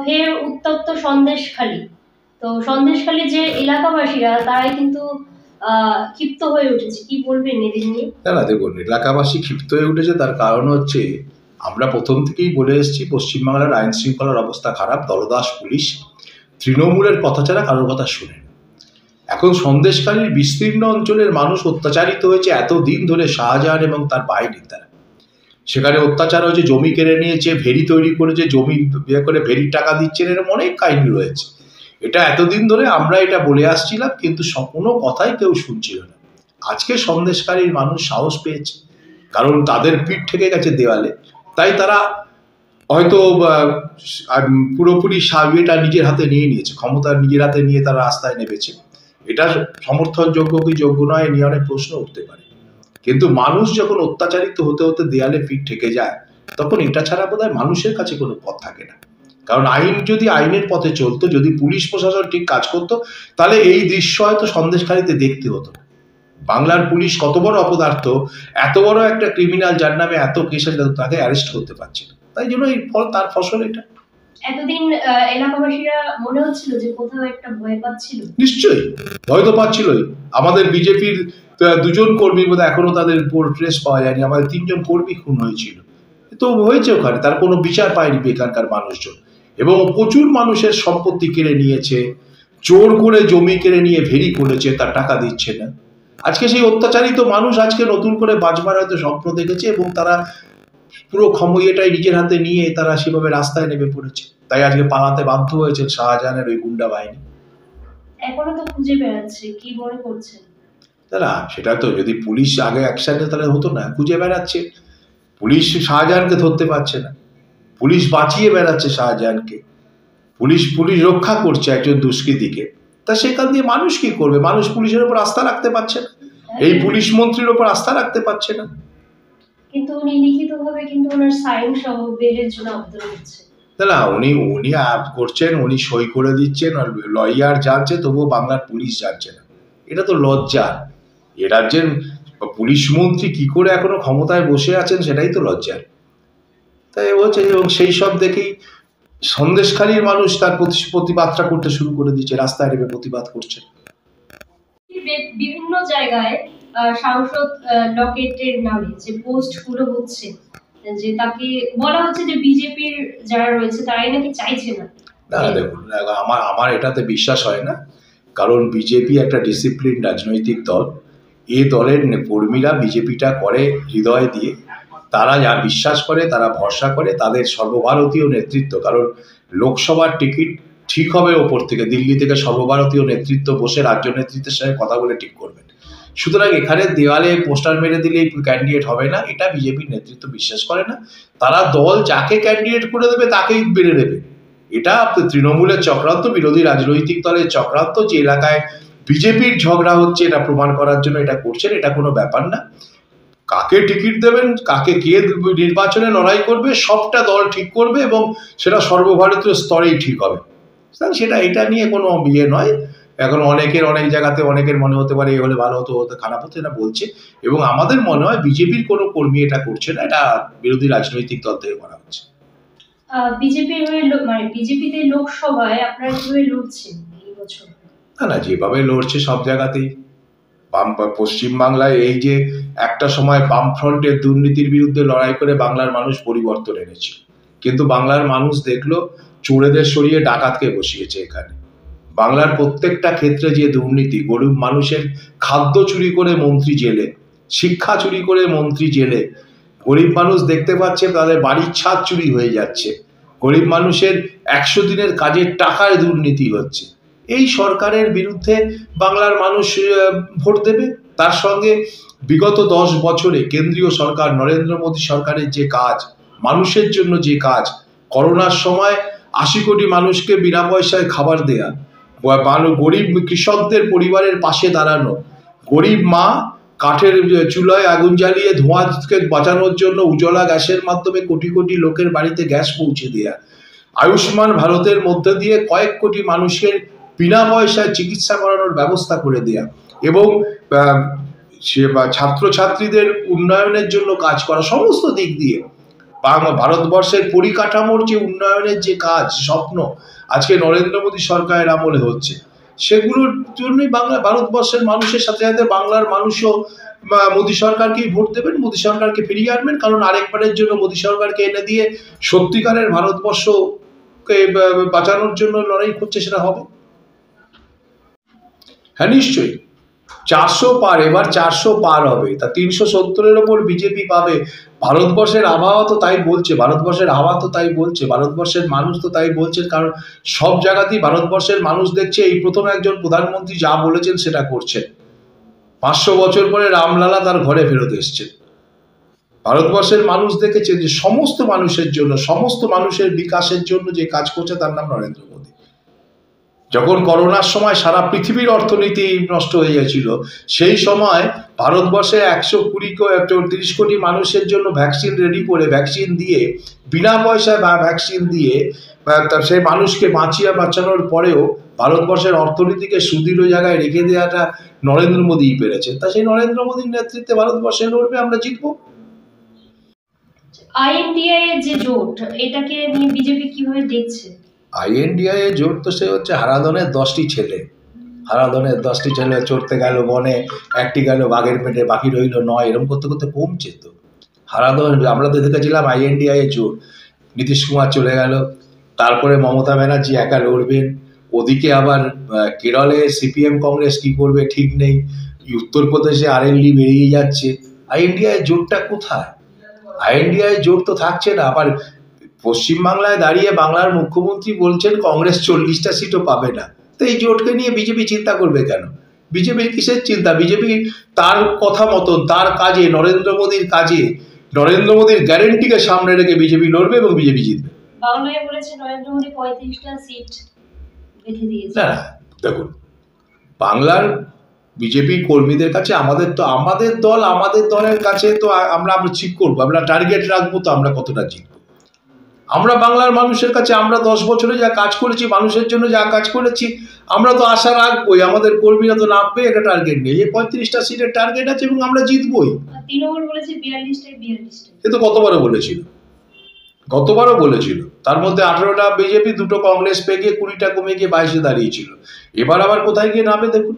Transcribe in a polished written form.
ফের উত্তপ্ত সন্দেশখালী। তো সন্দেশখালী যে এলাকাবাসীরা তারাই কিন্তু ক্ষিপ্ত হয়ে উঠেছে, কি বলবেন এদের নিয়ে? না দেখুন, এলাকাবাসী ক্ষিপ্ত হয়ে উঠেছে তার কারণ হচ্ছে, আমরা প্রথম থেকেই বলে এসেছি পশ্চিমবাংলার আইন শৃঙ্খলার অবস্থা খারাপ, দলদাস পুলিশ তৃণমূলের কথা ছাড়া কারোর কথা শুনে। এখন সন্দেশখালীর বিস্তীর্ণ অঞ্চলের মানুষ অত্যাচারিত হয়েছে এতদিন ধরে শাহজাহান এবং তার বাহিনীর দ্বারা। সেখানে অত্যাচার হয়েছে, জমি কেড়ে নিয়েছে, ভেরি তৈরি করেছে, জমি বিয়ে করে ভেরির টাকা দিচ্ছেন, এরকম অনেক কাহিনী রয়েছে। এটা এতদিন ধরে আমরা এটা বলে আসছিলাম, কিন্তু কোনো কথাই কেউ শুনছিল না। আজকে সন্দেশকারীর মানুষ সাহস পেয়েছে, কারণ তাদের পিঠ ঠেকে গেছে দেওয়ালে। তাই তারা হয়তো পুরোপুরি সাবিয়েটা নিজের হাতে নিয়ে নিয়েছে, ক্ষমতা নিজের হাতে নিয়ে তারা রাস্তায় নেমেছে। এটা সমর্থনযোগ্য কি যোগ্য নয় নিয়ে অনেক প্রশ্ন উঠতে পারে, কিন্তু মানুষ যখন অত্যাচারিত হতে হতে দেয়ালে পিঠ ঠেকে যায়, তখন এটা ছাড়া বোধহয় মানুষের কাছে কোনো পথ থাকে না। কারণ আইন যদি আইনের পথে চলতো, যদি পুলিশ প্রশাসন ঠিক কাজ করতো, তাহলে এই দৃশ্য হয়তো সন্দেশখালীতে দেখতে হতো না। বাংলার পুলিশ কত বড় অপদার্থ, এত বড় একটা ক্রিমিনাল যার নামে এত কেস আছে, তাকে অ্যারেস্ট করতে পারছে না। তাই জন্য এই ফল, তার ফসল এটা। এতদিন এলাকাবাসীরা মনে হচ্ছিল যে কোথাও একটা ভয় পাচ্ছিল। নিশ্চয়ই ভয় তো পাচ্ছিলই। আমাদের বিজেপির দুজন কর্মী বোধহয় এখনো তাদের ট্রেস পাওয়া যায়নি। আমাদের 3 জন কর্মী খুন হয়েছিল, তো হয়েছে ওখানে, তার কোনো বিচার পায়নি এখানকার মানুষজন। এবং প্রচুর মানুষের সম্পত্তি কেড়ে নিয়েছে, জোর করে জমি কেড়ে নিয়ে ভেরি করেছে, তার টাকা দিচ্ছে না। আজকে সেই অত্যাচারিত মানুষ আজকে নতুন করে বাঁচবার হয়তো স্বপ্ন দেখেছে, এবং তারা পুরো ক্ষমতাটাই নিজের হাতে নিয়ে তারা সেভাবে রাস্তায় নেমে পড়েছে। তাই আজকে পালাতে বাধ্য হয়েছে শাহজাহানের ওই গুন্ডা বাহিনী। এখনো তো খুঁজে বেড়াচ্ছে, কি মনে করছেন? না, সেটা তো যদি পুলিশ আগে অ্যাকশন নেয় তাহলে হতো না। খুঁজে বেড়াচ্ছে, পুলিশ শাহজাহানকে ধরতে পারছে না, পুলিশ বাঁচিয়ে বেড়াচ্ছে শাহজাহানকে, পুলিশ রক্ষা করছে একজন দুষ্কৃতীকে। তা সেখান দিয়ে মানুষ কি করবে? মানুষ পুলিশের উপর আস্থা রাখতে পারছে না, এই পুলিশ মন্ত্রীর উপর আস্থা রাখতে পারছে না। কিন্তু উনি লিখিতভাবে কিন্তু ওনার সাইন সহ বেলের জন্য আবেদন করছে। না, উনি করছেন, উনি সই করে দিচ্ছেন, আর লয়ার জানছে, তবুও বাংলার পুলিশ জানছে না। এটা তো লজ্জা। এ রাজ্যের পুলিশ মন্ত্রী কি করে এখনো ক্ষমতায় বসে আছেন, সেটাই তো লজ্জার। তাই হচ্ছে, এবং সেই সব দেখেই সন্দেশখালীর মানুষ তার প্রতিবাদটা করতে শুরু করে দিচ্ছে, রাস্তায় নেমে প্রতিবাদ করছে। বিভিন্ন জায়গায় সাংসদ লকেটের নামে যে পোস্ট গুলো হচ্ছে, যে তাকে বলা হচ্ছে যে বিজেপির যারা রয়েছে তারাই নাকি চাইছে না। দেখুন, আমার এটাতে বিশ্বাস হয় না, কারণ বিজেপি একটা ডিসিপ্লিন রাজনৈতিক দল। এ দলের কর্মীরা বিজেপিটা করে হৃদয় দিয়ে, তারা যা বিশ্বাস করে, তারা ভরসা করে তাদের সর্বভারতীয় নেতৃত্ব। কারণ লোকসভার টিকিট ঠিক হবে ওপর থেকে, দিল্লি থেকে সর্বভারতীয় নেতৃত্ব বসে রাজ্য নেতৃত্বের সঙ্গে কথা বলে ঠিক করবেন। সুতরাং এখানে দেওয়ালে পোস্টার মেরে দিলেই ক্যান্ডিডেট হবে না, এটা বিজেপির নেতৃত্ব বিশ্বাস করে না। তারা দল যাকে ক্যান্ডিডেট করে দেবে তাকেই বেড়ে দেবে। এটা তৃণমূলের চক্রান্ত, বিরোধী রাজনৈতিক দলের চক্রান্ত, যে এলাকায় বিজেপির ঝগড়া হচ্ছে এটা প্রমাণ করার জন্য এটা করছেন। এটা কোনো ব্যাপার না। কাকে টিকিট দেবেন, কে নির্বাচনে লড়াই করবে, সবটা দল ঠিক করবে, এবং সেটা সর্বভারতীয় স্তরেই ঠিক হবে। সেটা এটা নিয়ে কোনো ইয়ে নয়। এখন অনেক জায়গাতে অনেকের মনে হতে পারে এ হলে ভালো হতো, হতে খারাপ হতো, এটা বলছে। এবং আমাদের মনে হয় বিজেপির কোনো কর্মী এটা করছে না, এটা বিরোধী রাজনৈতিক দল থেকে করা হচ্ছে। বিজেপিতে লোকসভায় আপনারা কিভাবে লড়ছেন এই বছর? না, যেভাবে লড়ছে সব জায়গাতেই। পশ্চিমবাংলায় এই যে একটা সময় বামফ্রন্টের দুর্নীতির বিরুদ্ধে লড়াই করে বাংলার মানুষ পরিবর্তন এনেছে, কিন্তু বাংলার মানুষ দেখলো চোরেদের সরিয়ে ডাকাতকে বসিয়েছে এখানে। বাংলার প্রত্যেকটা ক্ষেত্রে যে দুর্নীতি, গরিব মানুষের খাদ্য চুরি করে মন্ত্রী জেলে, শিক্ষা চুরি করে মন্ত্রী জেলে, গরিব মানুষ দেখতে পাচ্ছে তাদের বাড়ির ছাদ চুরি হয়ে যাচ্ছে, গরিব মানুষের 100 দিনের কাজের টাকার দুর্নীতি হচ্ছে। এই সরকারের বিরুদ্ধে বাংলার মানুষ ভোট দেবে। তার সঙ্গে বিগত 10 বছরে কেন্দ্রীয় সরকার, নরেন্দ্র মোদী সরকারের যে কাজ, মানুষের জন্য যে কাজ, করোনার সময় 80 কোটি মানুষকে বিনা পয়সায় খাবার দেয়া, গরিব কৃষকদের পরিবারের পাশে দাঁড়ানো, গরিব মা কাঠের চুলায় আগুন জ্বালিয়ে ধোঁয়াকে বাঁচানোর জন্য উজ্জ্বলা গ্যাসের মাধ্যমে কোটি কোটি লোকের বাড়িতে গ্যাস পৌঁছে দেয়া, আয়ুষ্মান ভারতের মধ্যে দিয়ে কয়েক কোটি মানুষের বিনা পয়সায় চিকিৎসা করানোর ব্যবস্থা করে দেয়া, এবং ছাত্রছাত্রীদের উন্নয়নের জন্য কাজ করা, সমস্ত দিক দিয়ে ভারতবর্ষের পরিকাঠামোর যে উন্নয়নের যে কাজ স্বপ্ন আজকে নরেন্দ্র মোদী সরকারের আমলে হচ্ছে, সেগুলোর জন্যই ভারতবর্ষের মানুষের সাথে সাথে বাংলার মানুষও মোদী সরকারকেই ভোট দেবেন, মোদী সরকারকে ফিরিয়ে আনবেন। কারণ আরেকবারের জন্য মোদী সরকারকে এনে দিয়ে সত্যিকারের ভারতবর্ষকে বাঁচানোর জন্য লড়াই করছে, সেটা হবে। হ্যাঁ নিশ্চয়ই 400 পার, এবার 400 পার হবে, তা 370-এর ওপর বিজেপি পাবে। ভারতবর্ষের আবহাওয়া তো তাই বলছে, ভারতবর্ষের হাওয়া তো তাই বলছে, ভারতবর্ষের মানুষ তো তাই বলছেন। কারণ সব জায়গাতেই ভারতবর্ষের মানুষ দেখছে এই প্রথম একজন প্রধানমন্ত্রী যা বলেছেন সেটা করছেন। 500 বছর পরে রামলালা তার ঘরে ফেরত এসছেন। ভারতবর্ষের মানুষ দেখেছে যে সমস্ত মানুষের জন্য, সমস্ত মানুষের বিকাশের জন্য যে কাজ করছে তার নাম নরেন্দ্র মোদী। যখন করোনার সময় সারা পৃথিবীর অর্থনীতি নষ্ট হয়ে গেছিল, সেই সময় ভারতবর্ষে 130 কোটি মানুষের জন্য ভ্যাকসিন রেডি করে, ভ্যাকসিন দিয়ে, বিনা পয়সায় ভ্যাকসিন দিয়ে সেই মানুষকে বাঁচানোর পরেও ভারতবর্ষের অর্থনীতিকে সুদৃঢ় জায়গায় রেখে দেওয়াটা নরেন্দ্র মোদীই পেরেছে। তা সেই নরেন্দ্র মোদীর নেতৃত্বে ভারতবর্ষে লড়বে, আমরা জিতবো। আইএনডিআই এর যে জোট, এটাকে নিয়ে বিজেপি কিভাবে দেখছে? আইএনডিআই এর জোট তো সে হচ্ছে হারাধনের 10টি ছেলে, হারাধনের 10টি ছেলে চড়তে গেল বনে, একটি গেল বাঘের পেটে, বাকি রইল 9, এরকম করতে করতে কমছে তো হারাধন। আমরা তো দেখেছিলাম আইএনডিআই এর জোট, নীতিশ কুমার চলে গেল, তারপরে মমতা ব্যানার্জি একা লড়বেন, ওদিকে আবার কেরলে সিপিএম কংগ্রেস কি করবে ঠিক নেই, উত্তরপ্রদেশে আরএলডি বেরিয়ে যাচ্ছে। আইএনডিআই জোটটা কোথায়? আইএনডিআই জোট তো থাকছে না। আবার পশ্চিমবাংলায় দাঁড়িয়ে বাংলার মুখ্যমন্ত্রী বলছেন কংগ্রেস 40টা সিটও পাবে না। তো এই জোটকে নিয়ে বিজেপি চিন্তা করবে কেন? বিজেপির কিসের চিন্তা? বিজেপি তার কথা মতন, তার কাজে, নরেন্দ্র মোদীর কাজে, নরেন্দ্র মোদীর গ্যারেন্টিকে সামনে রেখে বিজেপি লড়বে এবং বিজেপি জিতবে। বাংলায় বলেছে নরেন্দ্র মোদী 35টা সিট বেঁধে দিয়েছে। না দেখুন, বাংলার বিজেপি কর্মীদের কাছে আমাদের দলের কাছে তো আমরা ঠিক করবো, আমরা টার্গেট রাখবো তো আমরা কতটা জিতবো। আমরা বাংলার মানুষের কাছে, আমরা 10 বছরে যা কাজ করেছি, মানুষের জন্য যা কাজ করেছি, আমরা তো আশা রাখবোই। আমাদের কর্মীরা তো নামবে, এটা টার্গেট নেই। এই 35টা সিটের টার্গেট আছে এবং আমরা জিতবোই। তৃণমূল বলেছে 42টা। এ তো গতবারও বলেছিল। তার মধ্যে 18টা বিজেপি, 2টো কংগ্রেস পেয়ে গিয়ে 20টা কমে গিয়ে 22-এ দাঁড়িয়েছিল। এবার আবার কোথায় গিয়ে নামে দেখুন।